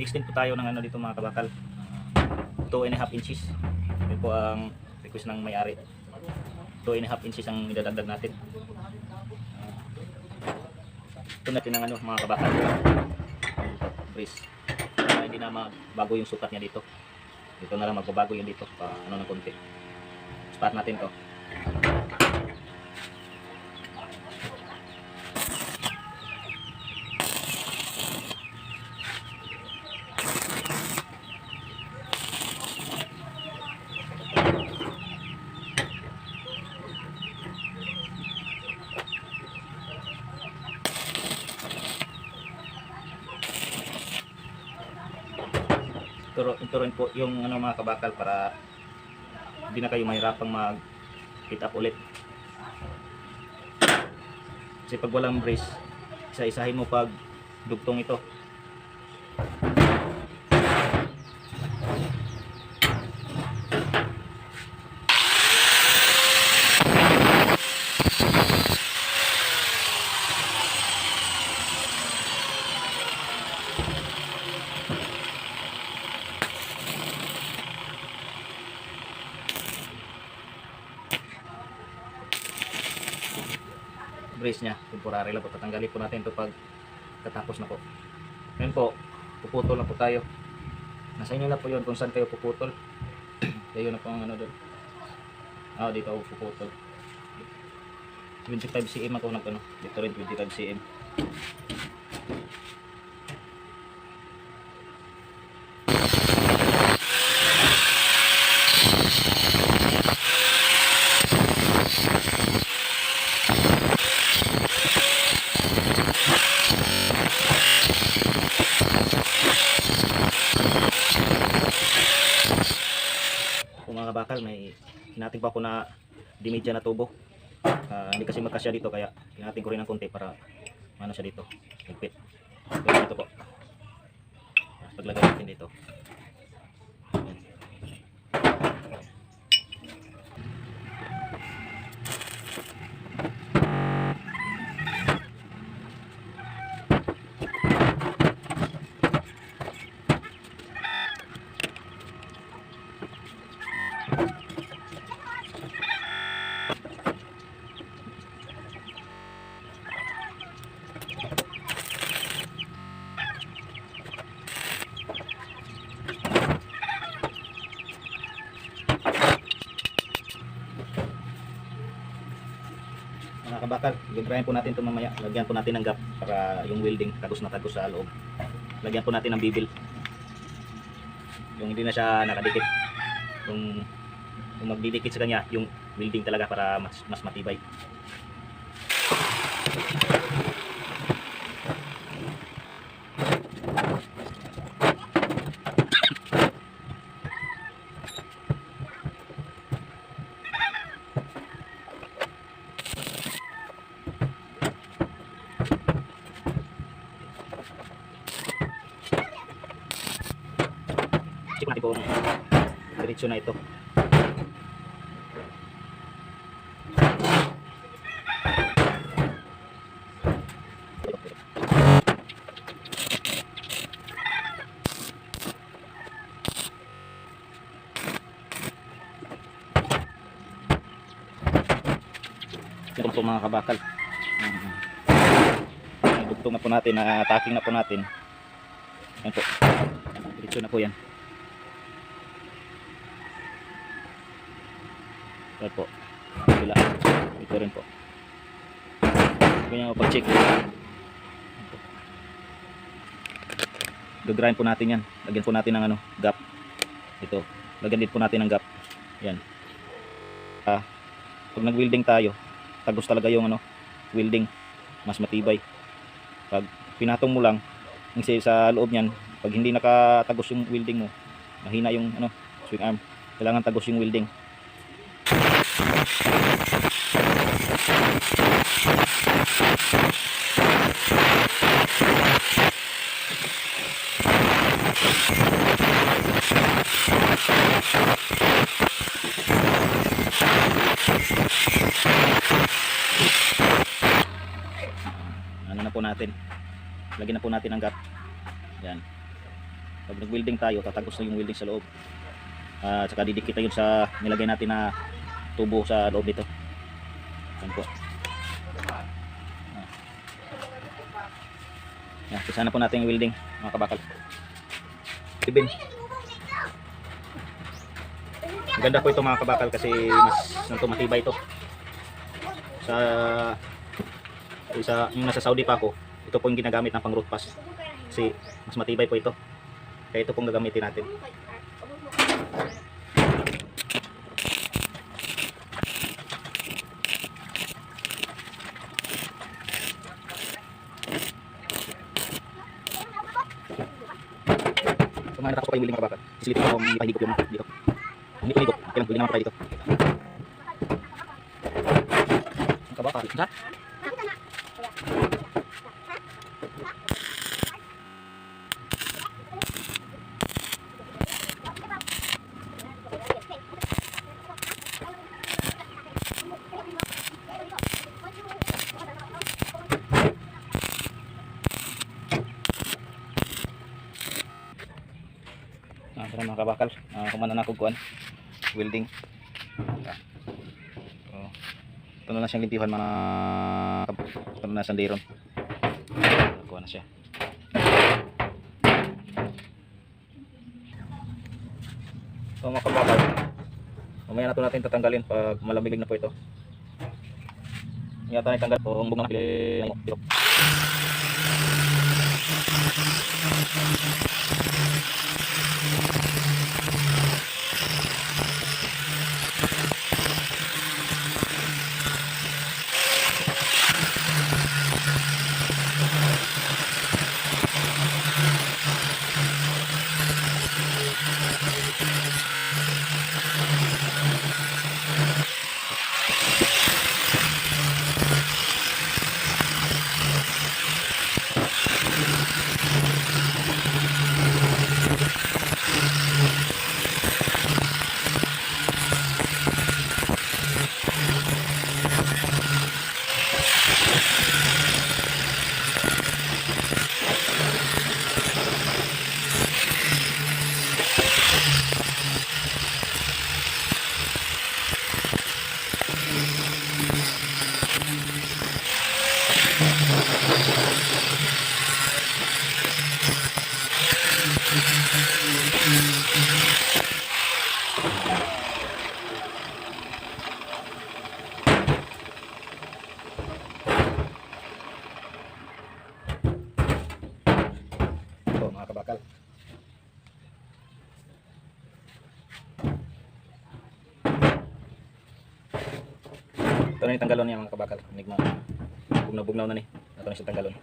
extend po tayo ng ano dito mga kabakal. 2.5 inches. Yun po ang request ng may-ari. 2.5 inches ang idadagdag natin. Ito natin ng ano mga kabakal. Brace. Para hindi na magbago yung sukat niya dito. Dito na lang magbabago yun dito pa ano ng konti. Start natin to. Ito rin po yung ano mga kabakal para hindi na kayo mahirapang mag-fit up ulit. Kasi pag walang brace, isa-isahin mo pag dugtong ito. Brace nya, temporary lang po. Tatanggalin po natin ito pag katapos na po. Ngayon po, puputol na po tayo. Nasa inyo na po yun kung saan kayo puputol. Kaya na po ang ano doon. Dito ako puputol. 25 cm ako nag ano. Dito rin 25 cm. Mga bakal, may hinating pa ako na dimidya na tubo. Hindi kasi magkasya dito kaya hinating ko rin ng konti para ano siya dito, higpit. Ito po. Paglagay natin dito. Mga kabakal, i-grind po natin ito mamaya. Lagyan po natin ng gap para yung welding tagos na tagos sa loob. Lagyan po natin ng bibil. Yung hindi na siya nakadikit. Kung magdidikit sa kanya, yung welding talaga para mas matibay. Check natin kung diretso na ito. Ito po mga kabakal. Dugtong na po natin, attacking na po natin. Yan po. Diretso na po yan. Ito po. Bila. Ito rin po. Ganyan po pag-check. Gagrind po natin yan. Lagyan po natin ng ano, gap. Ito. Lagyan din po natin ng gap. Yan. Pag nag-welding tayo, tagos talaga yung ano, welding. Mas matibay. Pag pinatong mo lang, kasi sa loob niyan, pag hindi nakatagos yung welding mo, mahina yung ano, swing arm. Kailangan tagos yung welding. Ano na po natin, lagyan na po natin ang gap. Yan. Pag nag-welding tayo, tatagos na yung welding sa loob. At saka didikit na yun sa nilagay natin na tubo sa loob dito. Yan po. Yan, isa na po natin yung welding mga kabakal. Ibin. Maganda po ito mga kabakal kasi mas matibay ito. Yung nasa Saudi pa ako, ito po yung ginagamit ng pang root pass. Kasi mas matibay po ito. Kaya ito pong gagamitin natin. Kumain na ako pa yung welding mga kabakal. Isilitin ko kung ipahigop yung dito. Hindi ko higop. Kailang welding naman tayo dito. Ang kabakal. Sa? Ito mga kabakal, kumana na kuguan welding. Ito na lang siyang lintihan mga ito na sandiron. Kuha na siya. So mga kabakal, mamaya na ito natin tatanggalin pag malamig na po ito. Ingatan na itanggal po ang bunga na dito. Ito mga kabakal. Ito na yung tanggalon niya mga kabakal. Bugnaw na ni. Ito na siya tanggalon.